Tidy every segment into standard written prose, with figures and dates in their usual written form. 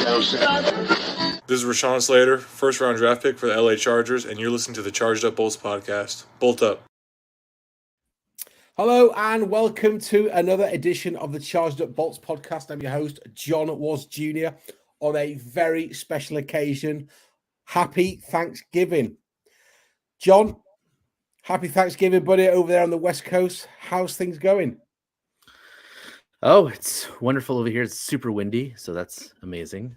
This is Rashawn Slater, first round draft pick for the LA Chargers, and you're listening to the Charged Up Bolts podcast. Bolt up. Hello and welcome to another edition of the Charged Up Bolts podcast. I'm your host, John Was Jr., on a very special occasion. Happy Thanksgiving. John, happy Thanksgiving, buddy, over there on the West Coast. How's things going? Oh, it's wonderful over here. It's super windy, so that's amazing.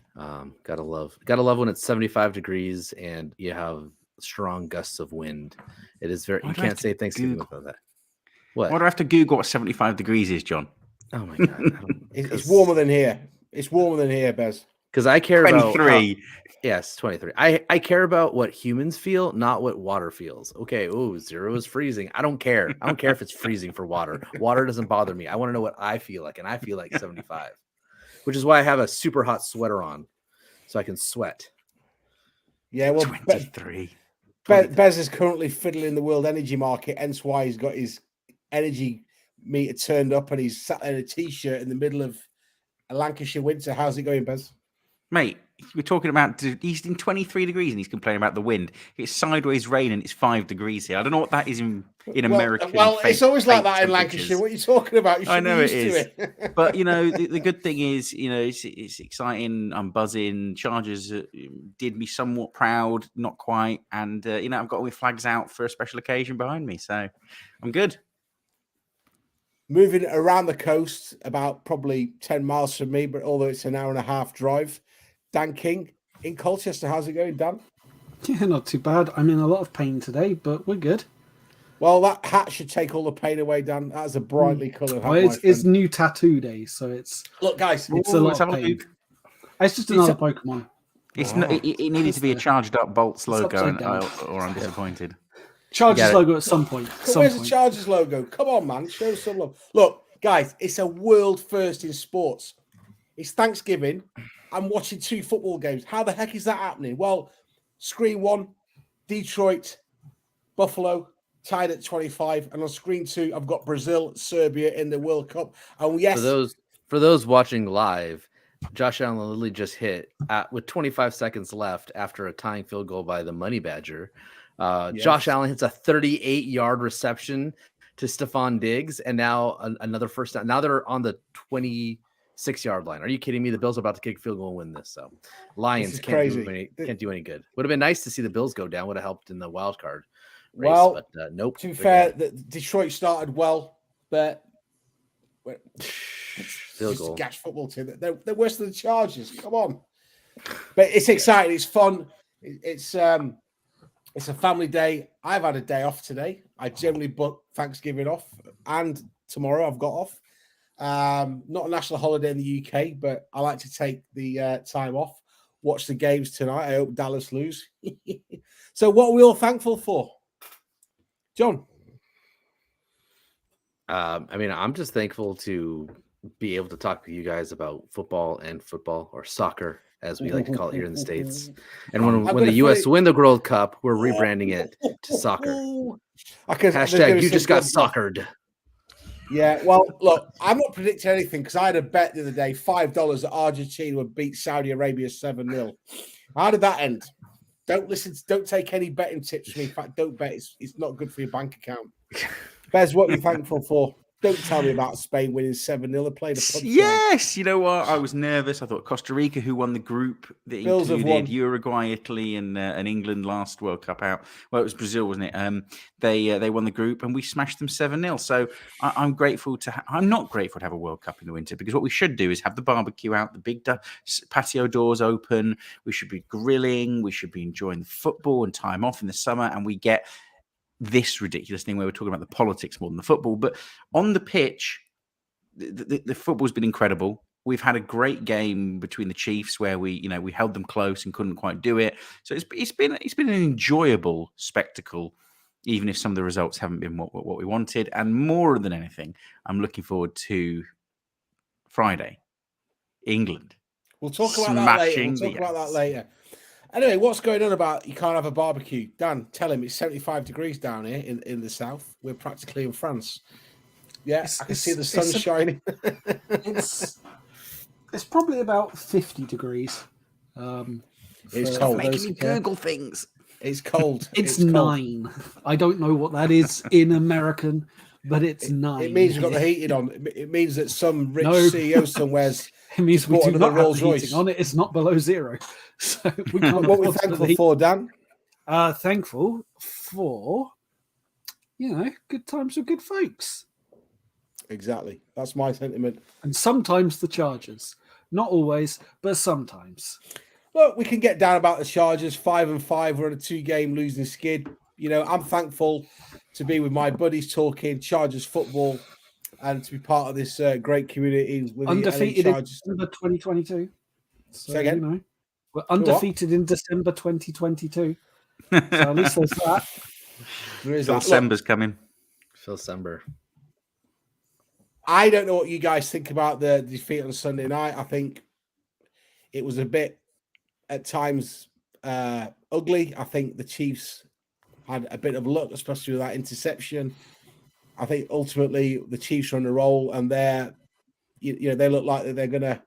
Gotta love when it's 75 degrees and you have strong gusts of wind. It is very. You can't say Thanksgiving without that. What? Why do I have to Google what 75 degrees is, John? Oh my god, it's warmer than here. It's warmer than here, Bez. Because I care 23. about. Yes, 23. I care about what humans feel, not what water feels. Okay, 0 is freezing. I don't care. I don't care if it's freezing for water. Water doesn't bother me. I want to know what I feel like, and I feel like 75, which is why I have a super hot sweater on, so I can sweat. Yeah, well, 23. Bez is currently fiddling the world energy market, hence why he's got his energy meter turned up and he's sat in a t-shirt in the middle of a Lancashire winter. How's it going, Bez? Mate, we're talking about he's in 23 degrees and he's complaining about the wind. It's sideways rain and it's 5 degrees here. I don't know what that is in American. Well, it's always like that in Lancashire. What are you talking about? I know it is. But, the good thing is, it's exciting. I'm buzzing. Chargers did me somewhat proud, not quite. And, I've got all my flags out for a special occasion behind me. So I'm good. Moving around the coast, about probably 10 miles from me, but although it's an hour and a half drive, Dan King in Colchester. How's it going, Dan? Yeah, not too bad. I'm in a lot of pain today, but we're good. Well, that hat should take all the pain away, Dan. That's a brightly coloured hat. Well, it's new tattoo day, so it's... Look, guys. It's a lot of pain. It's just another Pokemon. It needed to be a charged up Bolts logo, or I'm disappointed. Chargers logo at some point. Where's the Chargers logo? Come on, man. Show some love. Look, guys, it's a world first in sports. It's Thanksgiving. I'm watching 2 football games. How the heck is that happening? Well, screen 1, Detroit, Buffalo, tied at 25. And on screen 2, I've got Brazil, Serbia in the World Cup. And yes. For those watching live, Josh Allen literally just hit with 25 seconds left after a tying field goal by the Money Badger. Yes. Josh Allen hits a 38-yard reception to Stephon Diggs, and now another first down. Now they're on the 26-yard line. Are you kidding me? The Bills are about to kick field goal and win this. So Lions can't do any good. Would have been nice to see the Bills go down. Would have helped in the wild card race, but nope. To be fair, Detroit started well, but field goal. A gash football team. They're worse than the Chargers. Come on. But it's exciting. It's fun. It's a family day. I've had a day off today. I generally book Thanksgiving off, and tomorrow I've got off. Not a national holiday in the UK, but I like to take the time off, watch the games tonight. I hope Dallas lose. So what are we all thankful for? John? I'm just thankful to be able to talk to you guys about football, or soccer, as we like to call it here in the States. And when the U.S. win the World Cup, we're rebranding it to soccer. Hashtag you just got soccered. Yeah, well, look, I'm not predicting anything because I had a bet the other day, $5 that Argentina would beat Saudi Arabia 7-0. How did that end? Don't take any betting tips from me. In fact, don't bet. It's not good for your bank account. Bez, what are you thankful for? Don't tell me about Spain winning 7-0. They played a punch. Yes, you know what? I was nervous. I thought Costa Rica, who won the group that included Uruguay, Italy, and England last World Cup out. Well, it was Brazil, wasn't it? They won the group, and we smashed them 7-0. So I'm grateful I'm not grateful to have a World Cup in the winter, because what we should do is have the barbecue out, the big patio doors open. We should be grilling. We should be enjoying the football and time off in the summer, and we get this ridiculous thing where we're talking about the politics more than the football. But on the pitch, the football's been incredible. We've had a great game between the Chiefs where we held them close and couldn't quite do it. So it's been an enjoyable spectacle, even if some of the results haven't been what we wanted. And more than anything, I'm looking forward to Friday, England. We'll talk about that later. Anyway, what's going on about you can't have a barbecue? Dan, tell him it's 75 degrees down here in the south. We're practically in France. Yeah, I can see the sun shining. It's probably about 50 degrees. It's for cold. those Making who me care. Google things. It's cold. It's cold. 9. I don't know what that is in American, but it's 9. It means you've got the heating on. It means that some rich No. CEO somewhere's It means we bought do another not have Rolls the heating Royce. on it. It's not below 0. So we can't What we're afford thankful the for, Dan? thankful for, good times with good folks. Exactly. That's my sentiment. And sometimes the Chargers. Not always, but sometimes. Look, we can get down about the Chargers. 5-5. We're on a 2-game losing skid. I'm thankful to be with my buddies talking Chargers football and to be part of this great community with Undefeated the LA in Chargers. December 2022. So, Say again? we're undefeated in December 2022. So at least there's that. There is Phil that. Look, Sember's coming. Phil Sember. I don't know what you guys think about the defeat on Sunday night. I think it was a bit, at times, ugly. I think the Chiefs had a bit of luck, especially with that interception. I think ultimately the Chiefs are on a roll, and they look like they're going to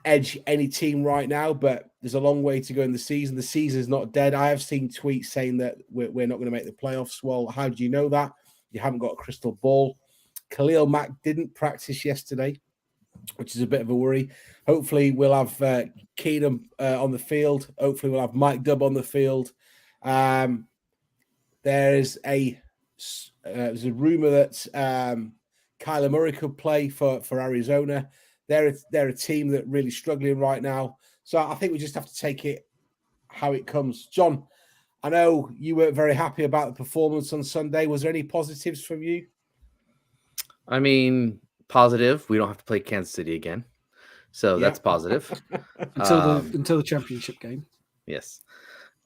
edge any team right now. But there's a long way to go in the season. The season is not dead. I have seen tweets saying that we're not going to make the playoffs. Well, how do you know that? You haven't got a crystal ball. Khalil Mack didn't practice yesterday, which is a bit of a worry. Hopefully, we'll have Keenum on the field. Hopefully, we'll have Mike Dubb on the field. There's a rumor that Kyler Murray could play for Arizona. They're a team that really struggling right now. So I think we just have to take it how it comes. John, I know you weren't very happy about the performance on Sunday. Was there any positives from you? I mean, positive. We don't have to play Kansas City again, so that's positive. Until the championship game. Yes,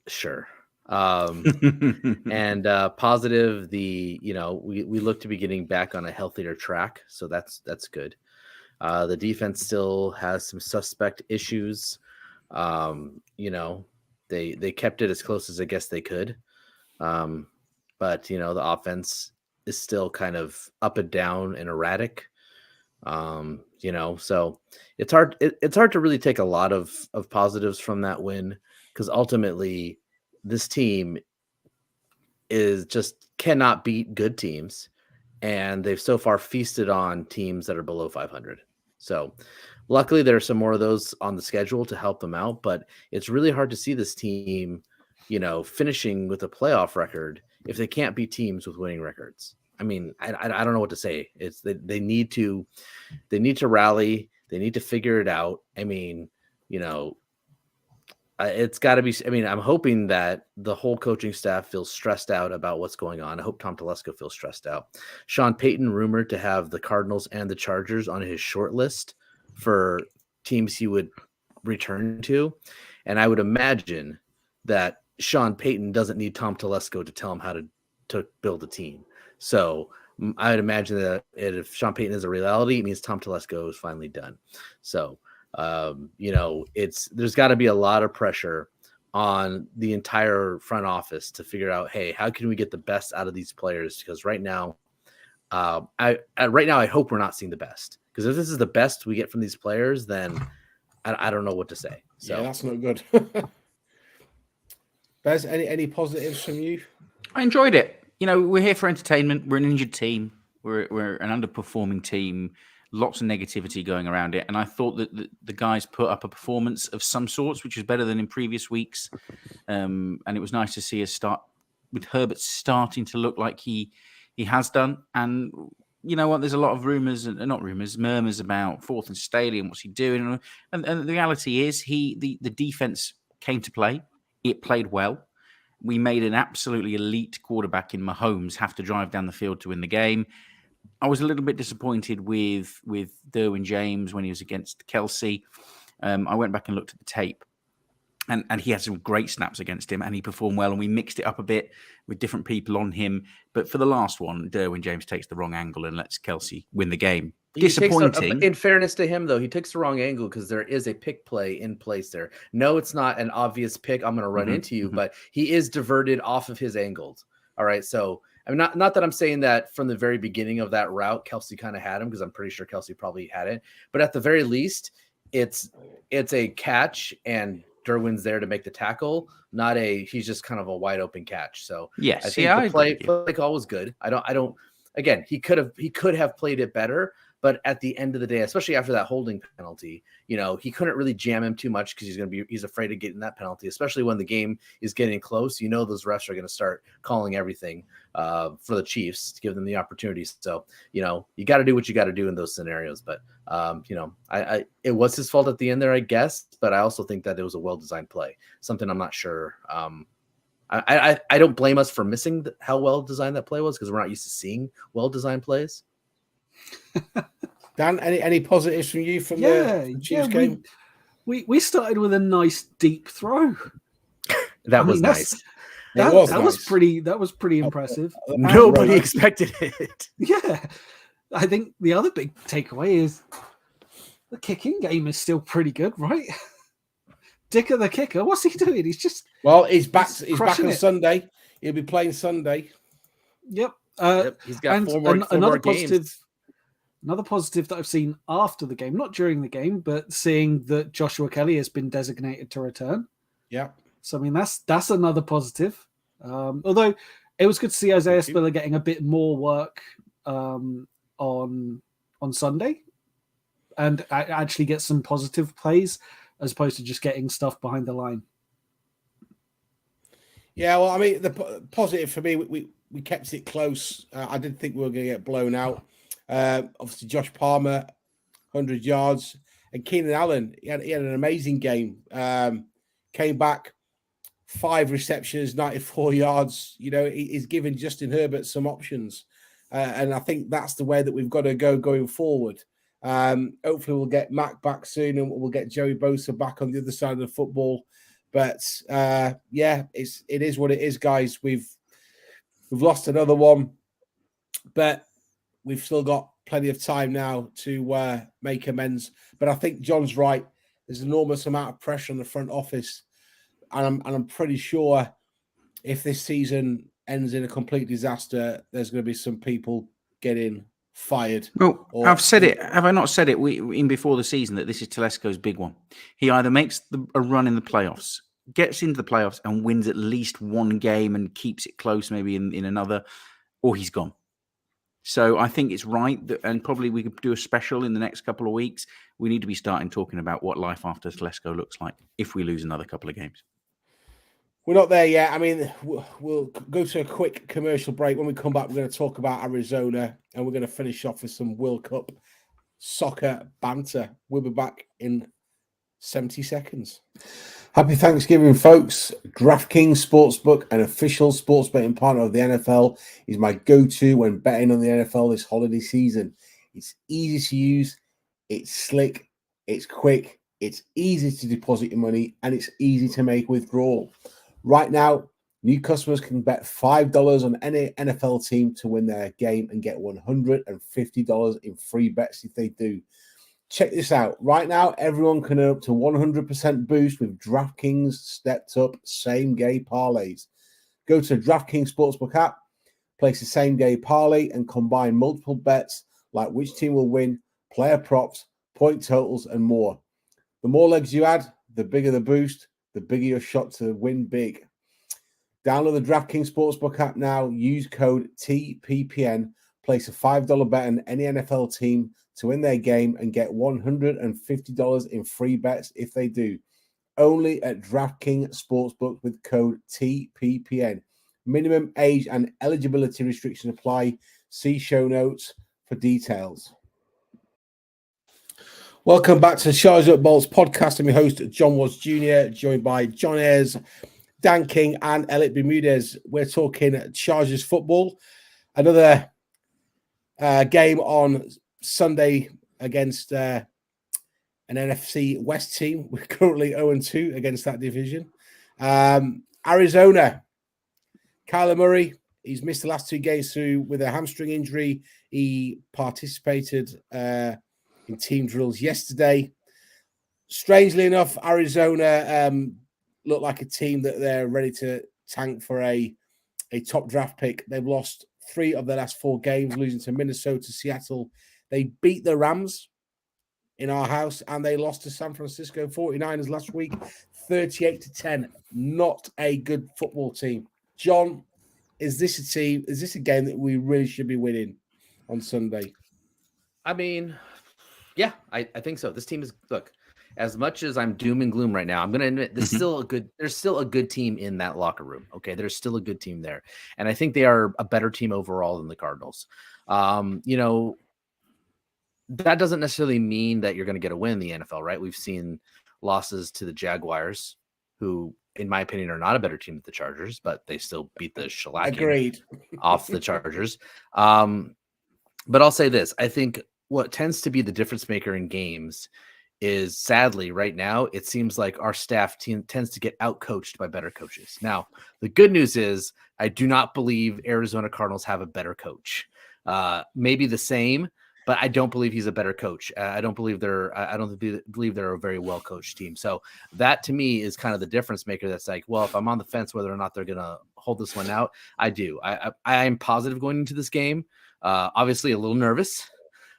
sure. And positive. We look to be getting back on a healthier track, so that's good. The defense still has some suspect issues. They kept it as close as I guess they could, but the offense is still kind of up and down and erratic. So it's hard. It's hard to really take a lot of positives from that win, because ultimately this team is just cannot beat good teams, and they've so far feasted on teams that are below 500. So luckily there are some more of those on the schedule to help them out, but it's really hard to see this team, finishing with a playoff record if they can't beat teams with winning records. I mean, I don't know what to say. It's they need to rally. They need to figure it out. I mean, it's got to be. I mean, I'm hoping that the whole coaching staff feels stressed out about what's going on. I hope Tom Telesco feels stressed out. Sean Payton rumored to have the Cardinals and the Chargers on his short list for teams he would return to, and I would imagine that Sean Payton doesn't need Tom Telesco to tell him how to build a team. So I would imagine that if Sean Payton is a reality, it means Tom Telesco is finally done. So, there's got to be a lot of pressure on the entire front office to figure out, hey, how can we get the best out of these players? Because right now, I hope we're not seeing the best. Because if this is the best we get from these players, then I don't know what to say. So yeah, that's not good. Bez, any positives from you? I enjoyed it. We're here for entertainment. We're an injured team. We're an underperforming team. Lots of negativity going around it. And I thought that the guys put up a performance of some sorts, which was better than in previous weeks. And it was nice to see us start with Herbert starting to look like he has done. And you know what? There's a lot of murmurs about Fourth and Staley and what's he doing. And the reality is the defense came to play. It played well. We made an absolutely elite quarterback in Mahomes have to drive down the field to win the game. I was a little bit disappointed with Derwin James when he was against Kelsey. I went back and looked at the tape, and he had some great snaps against him, and he performed well, and we mixed it up a bit with different people on him. But for the last one, Derwin James takes the wrong angle and lets Kelsey win the game. Disappointing. In fairness to him, though, he takes the wrong angle because there is a pick play in place there. No, it's not an obvious pick. I'm going to run into you, but he is diverted off of his angles. All right. So I mean, not that I'm saying that from the very beginning of that route, Kelsey kind of had him, because I'm pretty sure Kelsey probably had it. But at the very least, it's a catch and Derwin's there to make the tackle, not he's just kind of a wide open catch. So yes, I think the play call was good. I don't again, he could have played it better, but at the end of the day, especially after that holding penalty, he couldn't really jam him too much because he's afraid of getting that penalty, especially when the game is getting close. Those refs are going to start calling everything for the Chiefs to give them the opportunities. So, you got to do what you got to do in those scenarios. But, it was his fault at the end there, I guess. But I also think that it was a well-designed play, something I'm not sure. I don't blame us for missing how well-designed that play was because we're not used to seeing well-designed plays. Dan, any positives from you from the Chiefs game? We started with a nice deep throw. That was nice. That was pretty impressive. Nobody expected it. Yeah. I think the other big takeaway is the kicking game is still pretty good, right? Dicker the kicker, what's he doing? He's just he's back on Sunday. He'll be playing Sunday. Yep. He's got four more games. Another positive that I've seen after the game, not during the game, but seeing that Joshua Kelly has been designated to return. Yeah. So, that's another positive. Although it was good to see Isaiah Spiller getting a bit more work on Sunday and actually get some positive plays as opposed to just getting stuff behind the line. Yeah, well, I mean, the positive for me, we kept it close. I didn't think we were going to get blown out. Obviously, Josh Palmer, 100 yards, and Keenan Allen. He had an amazing game. Came back, 5 receptions, 94 yards. He's given Justin Herbert some options, and I think that's the way that we've got to go going forward. Hopefully, we'll get Mac back soon, and we'll get Joey Bosa back on the other side of the football. But it is what it is, guys. We've lost another one, but we've still got plenty of time now to make amends. But I think John's right. There's an enormous amount of pressure on the front office. And I'm pretty sure if this season ends in a complete disaster, there's going to be some people getting fired. Well, I've said it. Have I not said it in before the season that this is Telesco's big one? He either makes a run in the playoffs, gets into the playoffs and wins at least one game and keeps it close maybe in another, or he's gone. So I think it's right that, and probably we could do a special in the next couple of weeks. We need to be starting talking about what life after Telesco looks like if we lose another couple of games. We're not there yet. I mean, we'll go to a quick commercial break. When we come back, we're going to talk about Arizona and we're going to finish off with some World Cup soccer banter. We'll be back in 70 seconds. Happy Thanksgiving, folks. DraftKings Sportsbook, an official sports betting partner of the NFL, is my go-to when betting on the NFL this holiday season. It's easy to use, it's slick, it's quick, it's easy to deposit your money, and it's easy to make withdrawal. Right now, new customers can bet $5 on any NFL team to win their game and get $150 in free bets if they do. Check this out. Right now, everyone can earn up to 100% boost with DraftKings stepped up same-game parlays. Go to DraftKings Sportsbook app, place a same-game parlay, and combine multiple bets like which team will win, player props, point totals, and more. The more legs you add, the bigger the boost, the bigger your shot to win big. Download the DraftKings Sportsbook app now. Use code TPPN. Place a $5 bet on any NFL team to win their game and get $150 in free bets if they do. Only at DraftKings Sportsbook with code TPPN. Minimum age and eligibility restrictions apply. See show notes for details. Welcome back to the Charged Up Bolts podcast. I'm your host, John Watts Jr., joined by John Ayres, Dan King, and Elliot Bermudez. We're talking Chargers football. Another game on Sunday against an NFC West team. We're currently 0-2 against that division. Arizona, Kyler Murray, he's missed the last 2 games through with a hamstring injury. He participated in team drills yesterday. Strangely enough, Arizona look like a team that they're ready to tank for a top draft pick. They've lost 3 of their last 4 games, losing to Minnesota, Seattle. They beat the Rams in our house, and they lost to San Francisco 49ers last week, 38-10. Not a good football team. John, is this a game that we really should be winning on Sunday? I mean, yeah, I think so. This team is, look, as much as I'm doom and gloom right now, I'm going to admit there's still a good team in that locker room. Okay. There's still a good team there. And I think they are a better team overall than the Cardinals. That doesn't necessarily mean that you're going to get a win in the NFL, right? We've seen losses to the Jaguars, who, in my opinion, are not a better team than the Chargers, but they still beat the shellacking off the Chargers. But I'll say this. I think what tends to be the difference maker in games is, sadly, right now, it seems like our staff tends to get outcoached by better coaches. Now, the good news is I do not believe Arizona Cardinals have a better coach. Maybe the same, but I don't believe he's a better coach. I don't believe they're a very well coached team. So that to me is kind of the difference maker. That's like, well, if I'm on the fence whether or not they're going to hold this one out, I do. I am positive going into this game. Obviously a little nervous,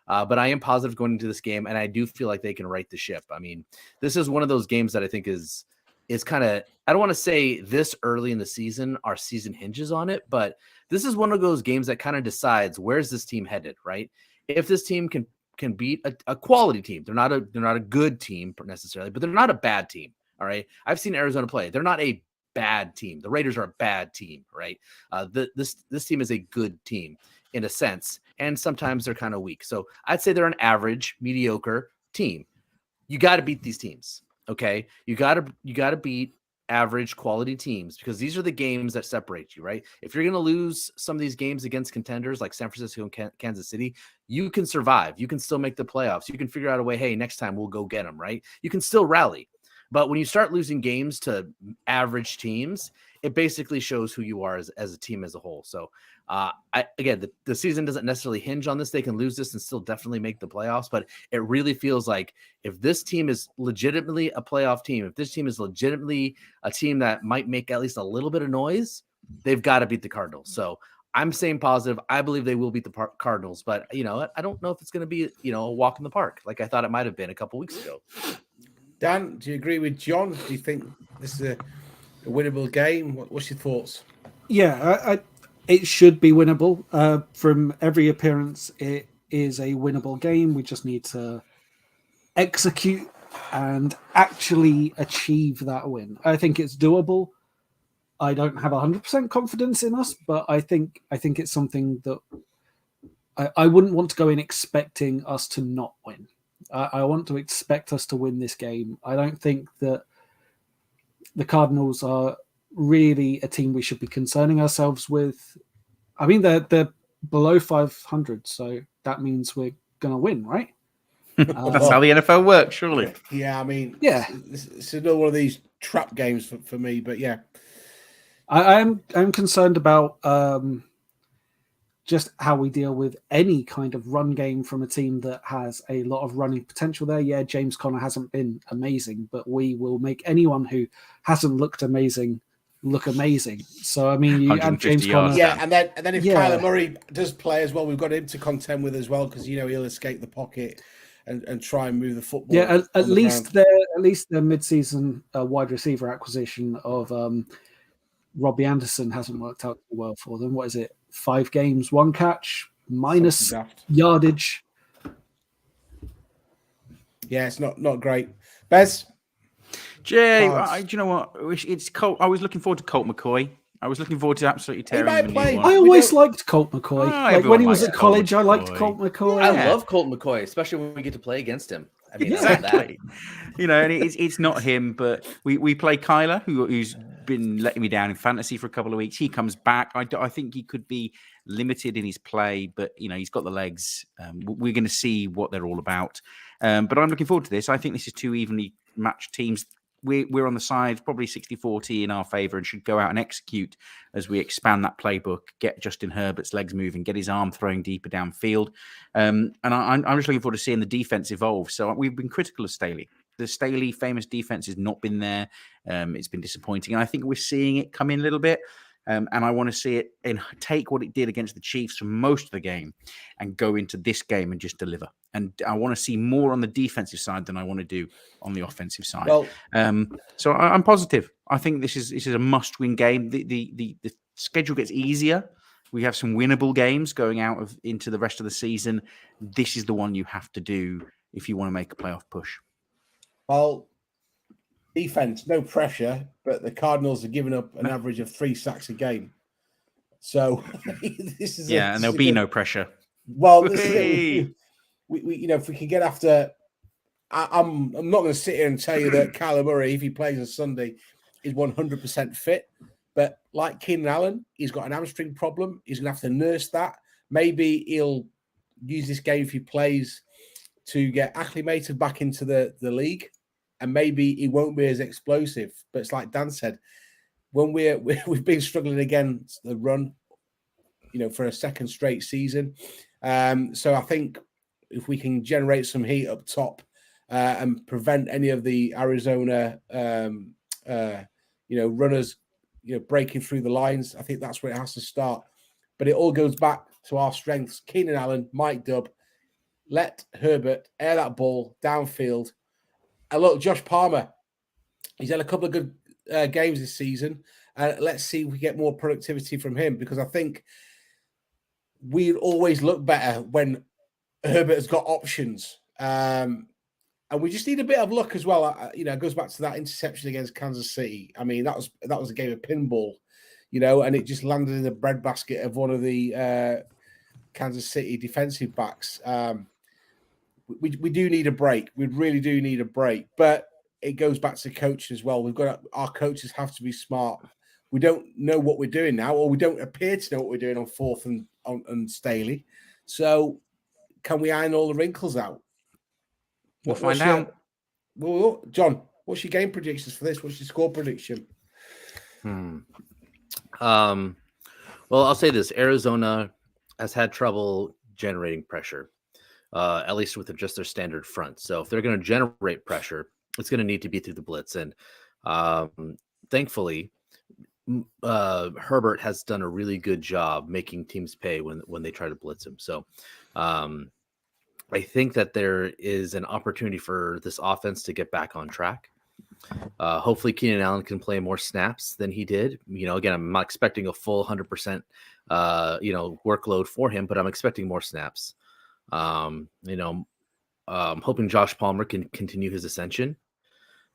but I am positive going into this game, and I do feel like they can right the ship. I mean, this is one of those games that I think is kind of, I don't want to say this early in the season, our season hinges on it, but this is one of those games that kind of decides where's this team headed, right? If this team can beat a quality team, they're not a good team necessarily, but they're not a bad team. All right. I've seen Arizona play. They're not a bad team. The Raiders are a bad team, right? This team is a good team in a sense, and sometimes they're kind of weak. So I'd say they're an average, mediocre team. You got to beat these teams. Okay. You got to beat average quality teams, because these are the games that separate you, right? If you're going to lose some of these games against contenders like San Francisco and Kansas City, you can survive. You can still make the playoffs. You can figure out a way, hey, next time we'll go get them, right? You can still rally. But when you start losing games to average teams, it basically shows who you are as a team as a whole. So the season doesn't necessarily hinge on this. They can lose this and still definitely make the playoffs. But it really feels like if this team is legitimately a playoff team, if this team is legitimately a team that might make at least a little bit of noise, they've got to beat the Cardinals. So I'm saying positive. I believe they will beat the Cardinals. But, I don't know if it's going to be, a walk in the park like I thought it might have been a couple weeks ago. Dan, do you agree with John? Do you think this is a winnable game? What's your thoughts? Yeah, it should be winnable. From every appearance, it is a winnable game. We just need to execute and actually achieve that win. I think it's doable. I don't have 100% confidence in us, but I think it's something that I wouldn't want to go in expecting us to not win. I want to expect us to win this game. I don't think that the Cardinals are really a team we should be concerning ourselves with. I mean, they're below 500, so that means we're going to win, right? That's how the NFL works, surely. Yeah, I mean, yeah, it's another one of these trap games for me, but yeah. I'm concerned about just how we deal with any kind of run game from a team that has a lot of running potential there. Yeah, James Conner hasn't been amazing, but we will make anyone who hasn't looked amazing look amazing. So, I mean, you add James Conner. Yeah, and then if Kyler Murray does play as well, we've got him to contend with as well, because, he'll escape the pocket and try and move the football. Yeah, at least their mid-season wide receiver acquisition of Robbie Anderson hasn't worked out well for them. What is it? 5 games, 1 catch, minus yardage. Yeah, it's not great. Bez? Jay, do you know what? It's Colt. I was looking forward to Colt McCoy. I was looking forward to absolutely tearing him a new one. I always liked Colt McCoy. When he was at college, I liked Colt McCoy. I love Colt McCoy, especially when we get to play against him. I mean, exactly. And it's not him, but we play Kyler, who's been letting me down in fantasy for a couple of weeks. He comes back. I think he could be limited in his play, but he's got the legs. We're going to see what they're all about. But I'm looking forward to this. I think this is 2 evenly matched teams. We're on the side, probably 60-40 in our favor, and should go out and execute as we expand that playbook, get Justin Herbert's legs moving, get his arm throwing deeper downfield. And I'm just looking forward to seeing the defense evolve. So we've been critical of Staley. The Staley famous defense has not been there. It's been disappointing. And I think we're seeing it come in a little bit. And I want to see it and take what it did against the Chiefs for most of the game and go into this game and just deliver. And I want to see more on the defensive side than I want to do on the offensive side. Well, so I'm positive. I think this is a must-win game. The schedule gets easier. We have some winnable games going out into the rest of the season. This is the one you have to do if you want to make a playoff push. Well, defense, no pressure, but the Cardinals are giving up an average of 3 sacks a game. So this is and there'll be no pressure. Well, this is we if we can get after, I'm not going to sit here and tell you that Kyler Murray, if he plays on Sunday, is 100% fit. But like Keenan Allen, he's got an hamstring problem. He's going to have to nurse that. Maybe he'll use this game if he plays to get acclimated back into the league. And maybe he won't be as explosive. But it's like Dan said, when we've been struggling against the run, for a second straight season. So I think if we can generate some heat up top and prevent any of the Arizona, runners, breaking through the lines, I think that's where it has to start. But it all goes back to our strengths. Keenan Allen, Mike Dubb, let Herbert air that ball downfield. And look, Josh Palmer, he's had a couple of good games this season. Let's see if we get more productivity from him, because I think we always look better when Herbert has got options. And we just need a bit of luck as well. It goes back to that interception against Kansas City. I mean, that was a game of pinball, and it just landed in the breadbasket of one of the Kansas City defensive backs. We do need a break. We really do need a break. But it goes back to coaching as well. Our coaches have to be smart. We don't know what we're doing now, or we don't appear to know what we're doing on 4th and Staley. So can we iron all the wrinkles out? We'll find out. John, what's your game predictions for this? What's your score prediction? Well, I'll say this. Arizona has had trouble generating pressure, at least with just their standard front. So if they're going to generate pressure, it's going to need to be through the blitz. And thankfully, Herbert has done a really good job making teams pay when they try to blitz him. So I think that there is an opportunity for this offense to get back on track. Hopefully Keenan Allen can play more snaps than he did. Again, I'm not expecting a full 100%, workload for him, but I'm expecting more snaps. Hoping Josh Palmer can continue his ascension.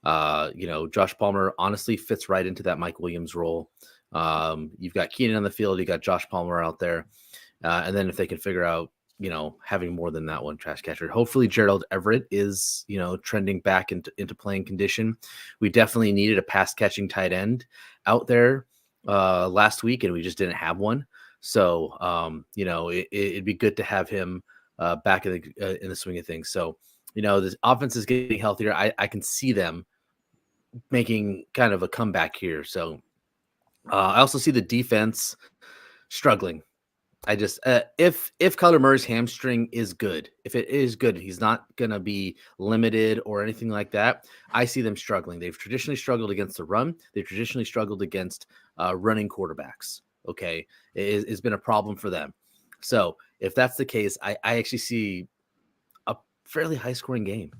Josh Palmer honestly fits right into that Mike Williams role. You've got Keenan on the field, you got Josh Palmer out there. And then if they can figure out, having more than that one trash catcher. Hopefully Gerald Everett is, trending back into playing condition. We definitely needed a pass catching tight end out there last week, and we just didn't have one. So, it'd be good to have him back in the swing of things. So, the offense is getting healthier. I can see them making kind of a comeback here. So I also see the defense struggling. I just if Kyler Murray's hamstring is good, if it is good, he's not gonna be limited or anything like that. I see them struggling. They've traditionally struggled against the run. They've traditionally struggled against running quarterbacks. Okay, it's been a problem for them. So if that's the case, I actually see a fairly high scoring game.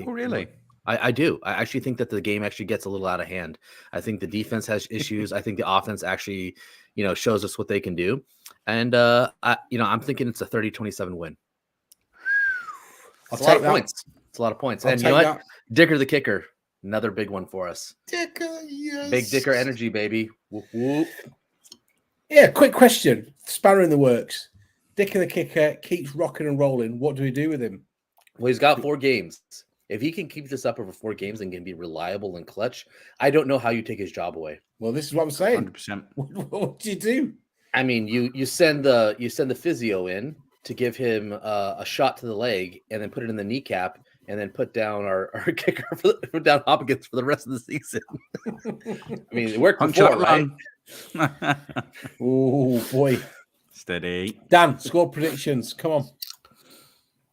Oh, really? I do. I actually think that the game actually gets a little out of hand. I think the defense has issues. I think the offense actually, shows us what they can do. And, I'm thinking it's a 30-27 win. It's a lot of points. It's a lot of points. And you know what? Dicker the kicker, another big one for us. Dicker, yes. Big Dicker energy, baby. Whoop, whoop. Yeah, quick question. Spanner in the works. Dicker the kicker keeps rocking and rolling. What do we do with him? Well, he's got 4 games. If he can keep this up over 4 games and can be reliable and clutch, I don't know how you take his job away. Well, this is what I'm saying. 100%. What do you do? I mean, you send the physio in to give him a shot to the leg, and then put it in the kneecap, and then put down our kicker put down Hopkins for the rest of the season. I mean, it worked before, right? Oh boy, steady. Dan, score predictions. Come on.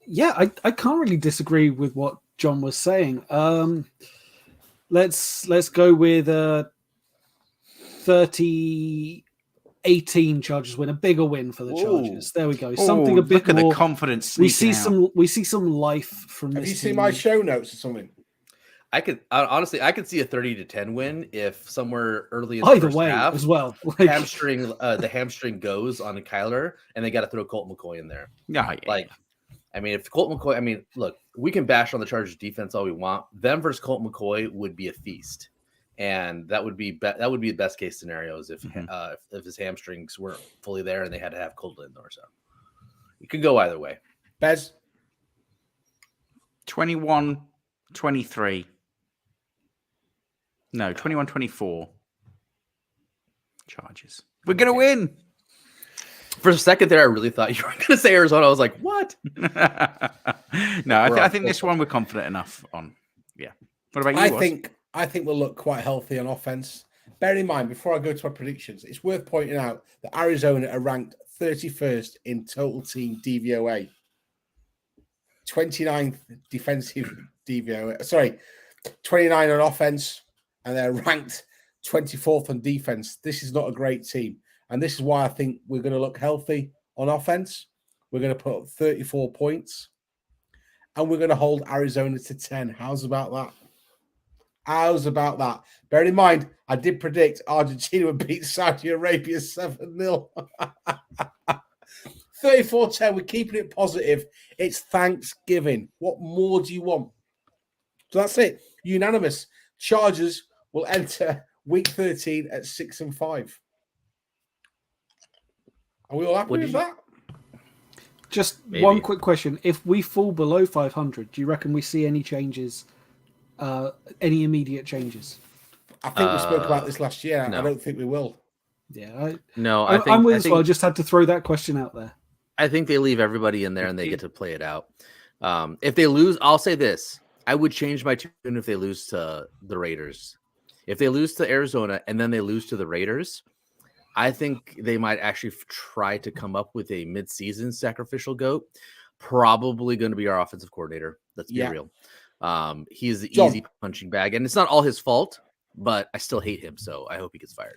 Yeah, I can't really disagree with what John was saying. Let's go with 30-18 Chargers win, a bigger win for the Chargers. There we go. Something a bit look at more. the confidence. We see out. we see some life from Have this you seen team. my show notes or something? I could honestly, I could see a 30-10 win if somewhere early in the Either first way half, as well. the hamstring goes on Kyler, and they got to throw Colt McCoy in there. Yeah. Like, I mean, if Colt McCoy, I mean, look, we can bash on the Chargers defense all we want. Them versus Colt McCoy would be a feast, and that would be the best case scenarios if his hamstrings weren't fully there and they had to have Colt in there. So it could go either way. Bez? 21-23. No, 21-24. Chargers. We're going to win. For a second there, I really thought you were going to say Arizona. I was like, what? No, I think this one we're confident enough on. Yeah. What about you? I think we'll look quite healthy on offense. Bear in mind, before I go to our predictions, it's worth pointing out that Arizona are ranked 31st in total team DVOA, 29th defensive DVOA. Sorry, 29 on offense, and they're ranked 24th on defense. This is not a great team. And this is why I think we're going to look healthy on offense. We're going to put up 34 points. And we're going to hold Arizona to 10. How's about that? Bear in mind, I did predict Argentina would beat Saudi Arabia 7-0. 34-10. We're keeping it positive. It's Thanksgiving. What more do you want? So that's it. Unanimous. Chargers will enter week 13 at 6-5. Are we all happy with that? Just Maybe. one quick question. If we fall below 500, do you reckon we see any changes, any immediate changes? I think we spoke about this last year. No. I don't think we will. Yeah. I'm with as well. I just had to throw that question out there. I think they leave everybody in there and they get to play it out. If they lose, I'll say this. I would change my tune if they lose to the Raiders. If they lose to Arizona and then they lose to the Raiders, I think they might actually try to come up with a mid-season sacrificial goat. Probably going to be our offensive coordinator. Let's be real. He's the easy punching bag, and it's not all his fault, but I still hate him, so I hope he gets fired.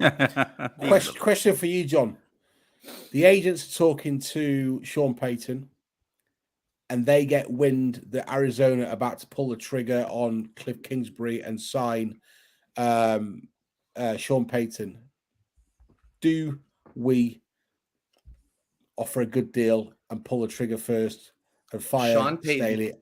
Question for you, John. The agents are talking to Sean Payton, and they get wind that Arizona are about to pull the trigger on Cliff Kingsbury and sign Sean Payton. Do we offer a good deal and pull the trigger first and fire Sean Payton, Staley?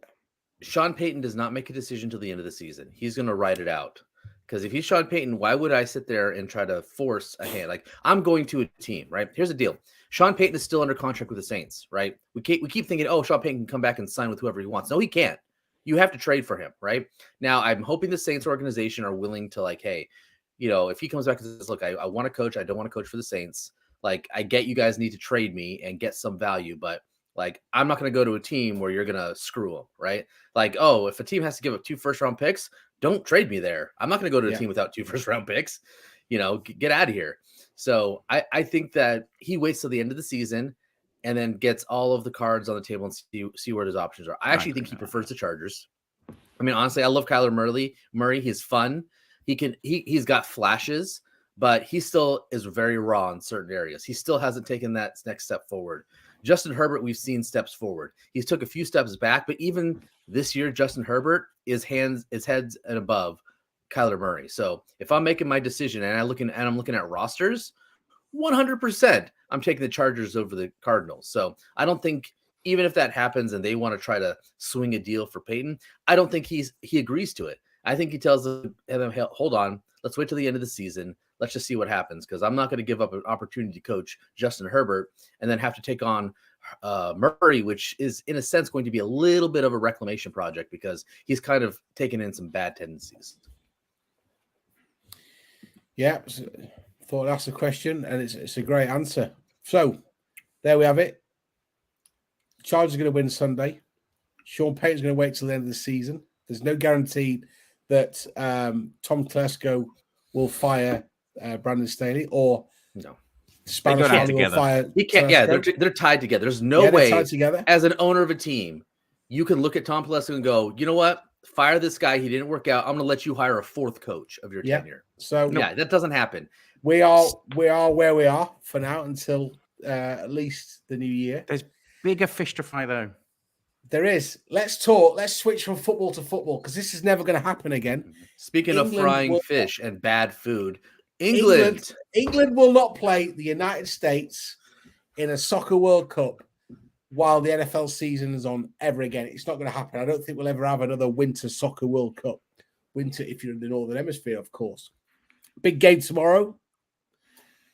Sean Payton does not make a decision till the end of the season. He's going to ride it out. Because if he's Sean Payton, why would I sit there and try to force a hand? Like, I'm going to a team, right? Here's the deal. Sean Payton is still under contract with the Saints, right? We keep thinking, oh, Sean Payton can come back and sign with whoever he wants. No, he can't. You have to trade for him, right? Now, I'm hoping the Saints organization are willing to, like, hey, you know, if he comes back and says, look, I want to coach. I don't want to coach for the Saints. Like, I get you guys need to trade me and get some value, but like, I'm not going to go to a team where you're going to screw them, right? Like, oh, if a team has to give up 2 first-round picks, don't trade me there. I'm not going to go to a team without 2 first-round picks. You know, get out of here. So I think that he waits till the end of the season and then gets all of the cards on the table and see where his options are. I actually think he prefers the Chargers. I mean, honestly, I love Kyler Murray. He's fun. He's got flashes, but he still is very raw in certain areas. He still hasn't taken that next step forward. Justin Herbert, we've seen steps forward. He's took a few steps back, but even this year, Justin Herbert is heads and above Kyler Murray. So if I'm making my decision and I'm looking at rosters, 100%, I'm taking the Chargers over the Cardinals. So I don't think, even if that happens and they want to try to swing a deal for Peyton, I don't think he agrees to it. I think he tells them, hold on, let's wait till the end of the season. Let's just see what happens, because I'm not going to give up an opportunity to coach Justin Herbert and then have to take on Murray, which is in a sense going to be a little bit of a reclamation project because he's kind of taken in some bad tendencies. Yeah, thought that's a question, and it's a great answer. So there we have it. Chargers are going to win Sunday. Sean Payton's going to wait till the end of the season. There's no guarantee that Tom Telesco will fire Brandon Staley or no. Spanish will fire. He can't. Yeah, they're tied together. There's no way, as an owner of a team, you can look at Tom Telesco and go, you know what? fire this guy. He didn't work out. I'm going to let you hire a fourth coach of your tenure. So yeah, that doesn't happen. We are where we are for now until at least the new year. There's bigger fish to fry, though. There is. Let's talk. Let's switch from football to football because this is never going to happen again. Speaking of frying fish and bad food, England will not play the United States in a soccer World Cup while the NFL season is on ever again. It's not going to happen. I don't think we'll ever have another winter soccer World Cup. Winter, if you're in the Northern Hemisphere, of course. Big game tomorrow.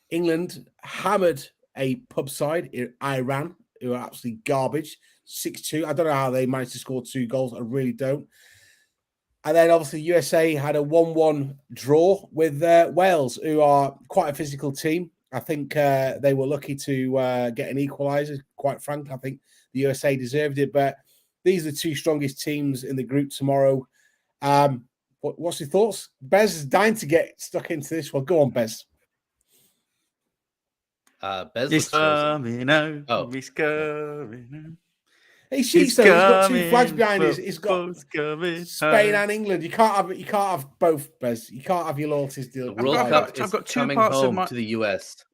England hammered a pub side in Iran, who are absolutely garbage. 6-2. I don't know how they managed to score 2 goals. I really don't. And then obviously USA had a 1-1 draw with Wales, who are quite a physical team. I think they were lucky to get an equaliser, quite frankly. I think the USA deserved it. But these are the 2 strongest teams in the group tomorrow. What's your thoughts? Bez is dying to get stuck into this one. Go on, Bez. Bez is coming out. Oh. He's coming out. He shoots though. He's got 2 flags behind us. He's got Spain and England. You can't have both, Bez. You can't have your loyalties deal. The World Cup is coming home to the US.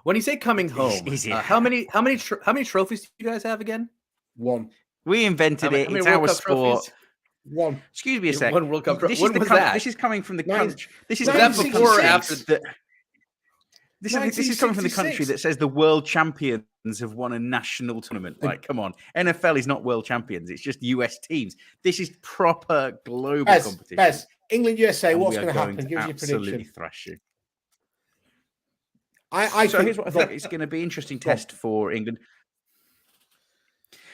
When you say coming home, how many trophies do you guys have again? 1. We invented it. It's our sport. Trophies? 1. Excuse me a second. 1 World Cup. This when is was that? This is coming from the country. This is that before or after the. This is coming from the country that says the world champions have won a national tournament. Like, come on. NFL is not world champions. It's just US teams. This is proper global competition. Bez, England, USA, and what's going to happen? Give us your prediction. Absolutely thrash you. So here's what I think. It's going to be an interesting test for England.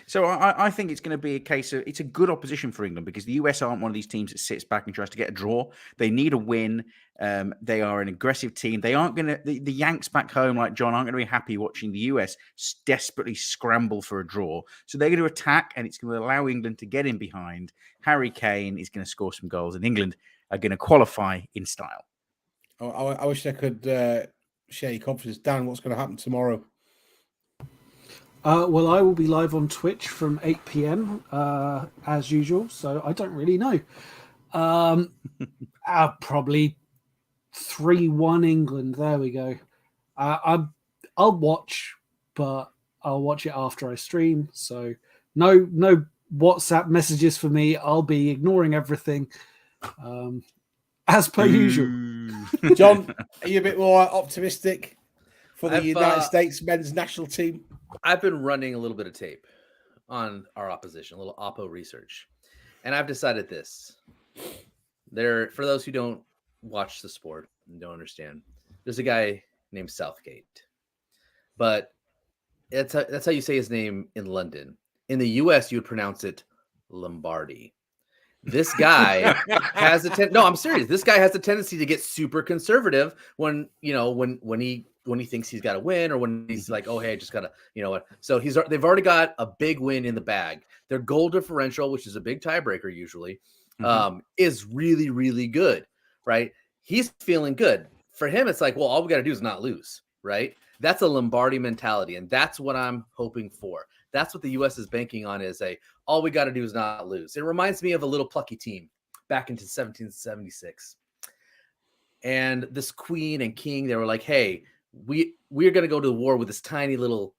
So I think it's going to be a case of it's a good opposition for England because the US aren't one of these teams that sits back and tries to get a draw. They need a win. They are an aggressive team. They aren't going to the Yanks back home like John aren't going to be happy watching the US desperately scramble for a draw. So they're going to attack, and it's going to allow England to get in behind. Harry Kane is going to score some goals, and England are going to qualify in style. I wish I could share your confidence, Dan. What's going to happen tomorrow? Well, I will be live on Twitch from 8 p.m. As usual, so I don't really know. Probably 3-1 England. There we go. I'll watch, but I'll watch it after I stream. So no WhatsApp messages for me. I'll be ignoring everything as per usual. John, are you a bit more optimistic for the United States men's national team? I've been running a little bit of tape on our opposition, a little oppo research. And I've decided this. For those who don't watch the sport and don't understand, there's a guy named Southgate. But that's how you say his name in London. In the US, you would pronounce it Lombardi. This guy has I'm serious. This guy has a tendency to get super conservative when he thinks he's got to win, or when he's like, oh, hey, I just got to, you know what? So they've already got a big win in the bag. Their goal differential, which is a big tiebreaker usually, is really, really good, right? He's feeling good. For him, it's like, well, all we got to do is not lose, right? That's a Lombardi mentality, and that's what I'm hoping for. That's what the U.S. is banking on, is all we got to do is not lose. It reminds me of a little plucky team back into 1776. And this queen and king, they were like, hey, we're going to go to war with this little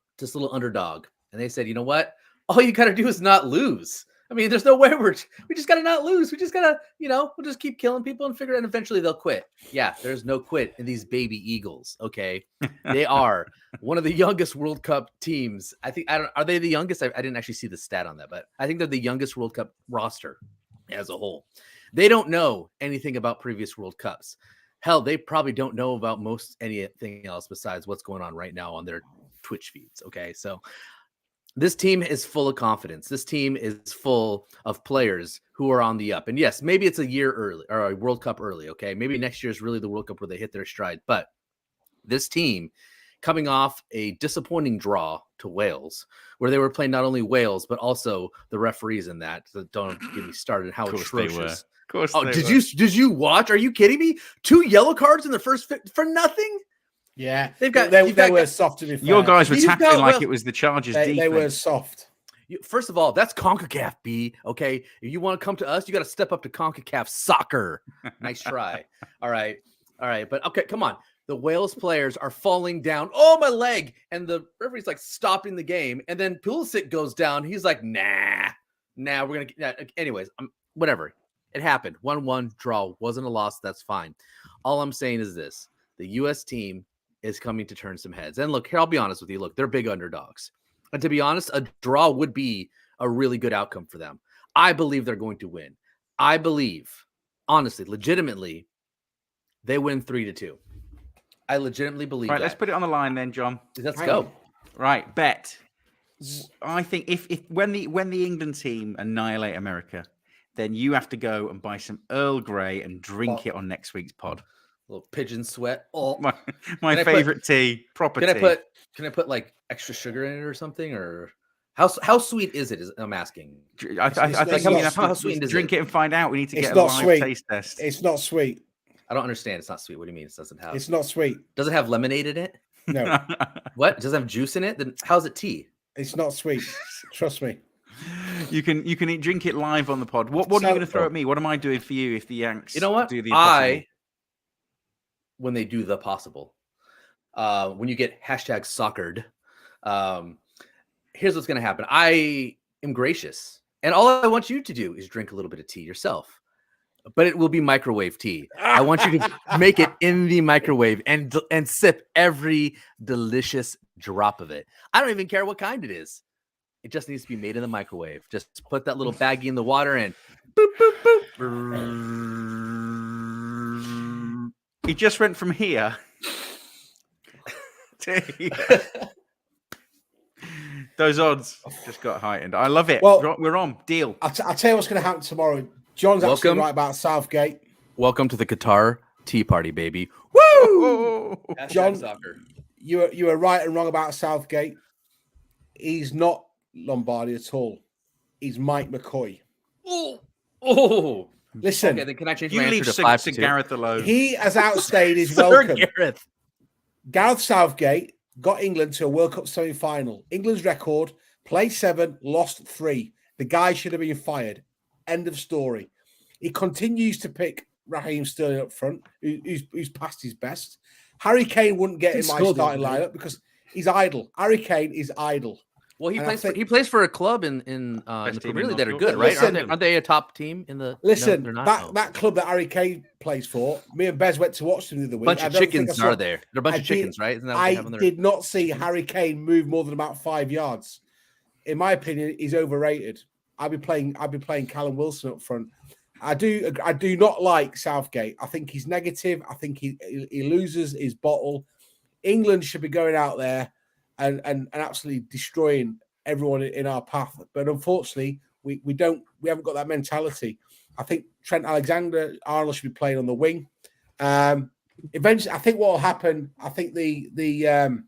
underdog. And they said, you know what? All you got to do is not lose. I mean, there's no way we just got to not lose. We just got to, we'll just keep killing people and figure it out. And eventually they'll quit. Yeah, there's no quit in these baby Eagles. Okay. They are one of the youngest World Cup teams. Are they the youngest? I didn't actually see the stat on that, but I think they're the youngest World Cup roster as a whole. They don't know anything about previous World Cups. Hell, they probably don't know about anything else besides what's going on right now on their Twitch feeds. Okay. So this team is full of confidence. This team is full of players who are on the up. And yes, maybe it's a year early or a World Cup early. Okay. Maybe next year is really the World Cup where they hit their stride. But this team, coming off a disappointing draw to Wales, where they were playing not only Wales, but also the referees in that. So don't get me started. How atrocious. Of course. Did you watch? Are you kidding me? 2 yellow cards in the first for nothing? Yeah, they were soft. To be fair. Your guys were tackling like it was the Chargers. They were soft. First of all, that's CONCACAF, B. Okay, if you want to come to us, you got to step up to CONCACAF soccer. Nice try. All right, but okay, come on. The Wales players are falling down. Oh, my leg! And the referee's like stopping the game, and then Pulisic goes down. He's like, nah, we're gonna. Anyways, whatever. It happened. 1-1 draw. Wasn't a loss. That's fine. All I'm saying is this: the U.S. team is coming to turn some heads. And look, here, I'll be honest with you. Look, they're big underdogs. And to be honest, a draw would be a really good outcome for them. I believe they're going to win. I believe, honestly, legitimately, they win 3-2. I legitimately believe right, that. Let's put it on the line then, John. Let's go. Right, bet. I think if when the England team annihilate America, then you have to go and buy some Earl Grey and drink it on next week's pod. A little pigeon sweat. Oh, my favorite tea, proper tea. Can I put like extra sugar in it or something? Or how sweet is it? I'm asking. I think you have to drink it and find out. We need to get a live taste test. It's not sweet. I don't understand. It's not sweet. What do you mean? It doesn't have. It's not sweet. Does it have lemonade in it? No. What? Does it have juice in it? Then how's it tea? It's not sweet. Trust me. You can drink it live on the pod. What are you going to throw at me? What am I doing for you if the Yanks? You know what? Do the impossible? When they do the possible, when you get #soccered, here's what's going to happen. I am gracious, and all I want you to do is drink a little bit of tea yourself, but it will be microwave tea. I want you to make it in the microwave and sip every delicious drop of it. I don't even care what kind it is. It just needs to be made in the microwave. Just put that little baggie in the water and boop, boop, boop. He just went from here to here. Those odds just got heightened. I love it. Well, we're on. Deal. I'll tell you what's going to happen tomorrow. John's absolutely right about Southgate. Welcome to the Qatar Tea Party, baby. Woo! John, you are right and wrong about Southgate. He's not Lombardi at all. He's Mike McCoy. Oh. Listen, okay, then can I change you my leave answer to 5-2? Gareth alone. He has outstayed his welcome. Gareth Southgate got England to a World Cup semi-final. England's record: played 7, lost 3. The guy should have been fired. End of story. He continues to pick Raheem Sterling up front, who's past his best. Harry Kane wouldn't get in my starting lineup because he's idle. Harry Kane is idle. Well, he plays for a club in the Premier League that are good, right? Listen, aren't they a top team in the? Listen, no, they're not. that club that Harry Kane plays for. Me and Bez went to watch them the other week. Bunch of chickens are there? They're a bunch of chickens, right? Isn't that what they have on their... did not see Harry Kane move more than about 5 yards. In my opinion, he's overrated. I'll be playing Callum Wilson up front. I do not like Southgate. I think he's negative. I think he loses his bottle. England should be going out there and absolutely destroying everyone in our path. But unfortunately, we haven't got that mentality. I think Trent Alexander-Arnold should be playing on the wing. Eventually, I think what will happen, I think the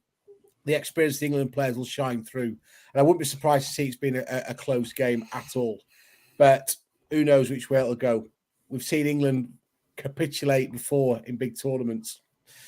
experienced England players will shine through. And I wouldn't be surprised to see it's been a close game at all. But who knows which way it'll go. We've seen England capitulate before in big tournaments.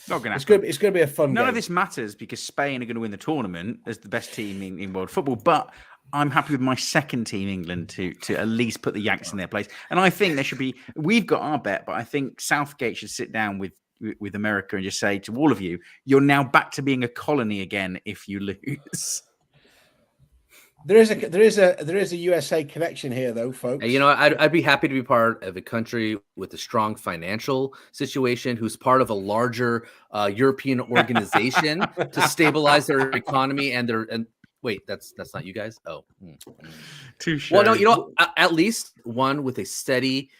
Not gonna it's going to be a fun game. None of this matters because Spain are going to win the tournament as the best team in world football. But I'm happy with my second team, England, to at least put the Yanks in their place. And I think there should be. We've got our bet, but I think Southgate should sit down with America and just say to all of you, you're now back to being a colony again if you lose. There is a USA connection here, though, folks. You know, I'd be happy to be part of a country with a strong financial situation, who's part of a larger European organization to stabilize their economy and wait, that's not you guys. Oh, Touché. Well, no, you know, at least one with a steady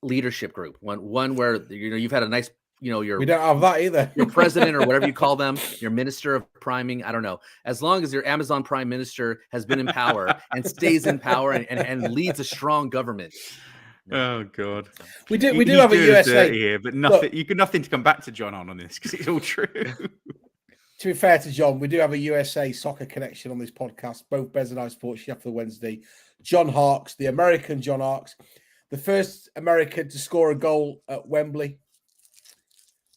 leadership group, one where you've had a nice. We don't have that either. Your president or whatever you call them, your minister of priming, I don't know. As long as your Amazon Prime Minister has been in power and stays in power and leads a strong government. Oh God, we do have a USA here, but nothing. Look, you got nothing to come back to John on this because it's all true. To be fair to John, we do have a USA soccer connection on this podcast. Both Bez and I support Sheffield Wednesday. John Harkes, the American John Harkes, the first American to score a goal at Wembley.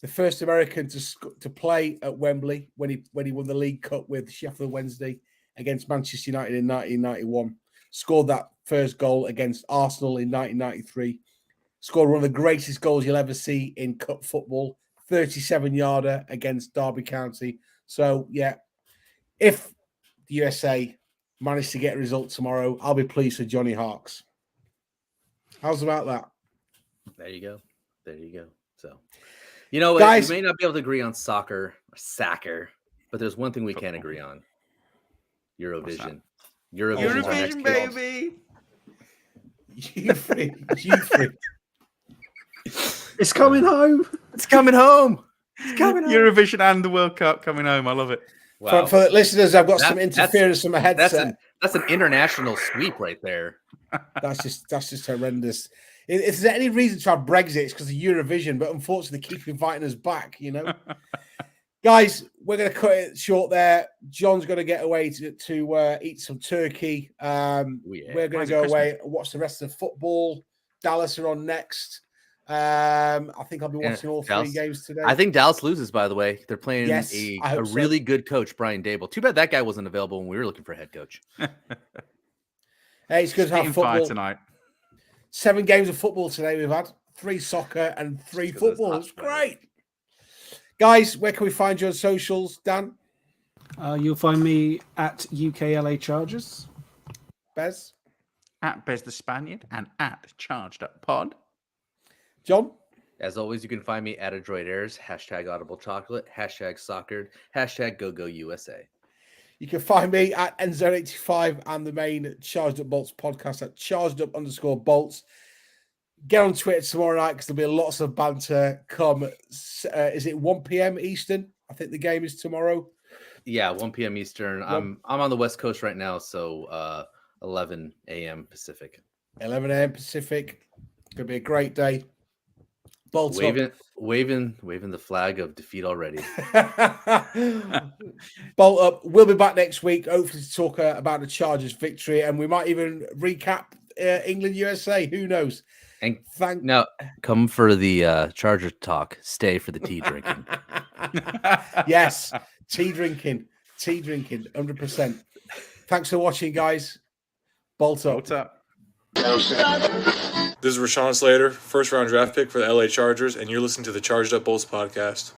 The first American to play at Wembley when he won the League Cup with Sheffield Wednesday against Manchester United in 1991. Scored that first goal against Arsenal in 1993. Scored one of the greatest goals you'll ever see in cup football, 37-yarder against Derby County. So, yeah, if the USA manage to get a result tomorrow, I'll be pleased for Johnny Harkes. How's about that? There you go. So, you know, guys, we may not be able to agree on soccer, but there's one thing we can agree on. Eurovision. Eurovision, baby. You freak. It's coming home. It's coming home. Eurovision and the World Cup coming home. I love it. Wow. For the listeners, I've got some interference from my headset. That's an international sweep right there. That's just horrendous. If there's any reason to have Brexit, it's because of Eurovision, but unfortunately, they keep inviting us back, you know. Guys, we're going to cut it short there. John's going to get away to eat some turkey. We're going to go away and watch the rest of the football. Dallas are on next. I think I'll be watching all three games today. I think Dallas loses, by the way. They're playing a so. really good coach, Brian Dable. Too bad that guy wasn't available when we were looking for a head coach. Hey, it's good to have football tonight. 7 games of football today we've had. 3 soccer and 3 football. It's great. Guys, where can we find you on socials, Dan? You'll find me at UKLA Chargers. Bez? At Bez the Spaniard and at Charged Up Pod. John? As always, you can find me at Adroit Airs, #Audible Chocolate, #Soccered, #GoGoUSA. You can find me at Enzo85 and the main Charged Up Bolts podcast at chargedup_bolts. Get on Twitter tomorrow night because there'll be lots of banter. Come, is it 1 p.m. Eastern? I think the game is tomorrow. Yeah, 1 p.m. Eastern. I'm on the West Coast right now, so 11 a.m. Pacific. 11 a.m. Pacific. It's going to be a great day. Bolts waving the flag of defeat already. Bolt up. We'll be back next week, hopefully to talk about the Chargers' victory, and we might even recap England USA. Who knows? And come for the Charger talk. Stay for the tea drinking. Yes, tea drinking, 100%. Thanks for watching, guys. Bolt up. This is Rashawn Slater, first round draft pick for the LA Chargers, and you're listening to the Charged Up Bolts podcast.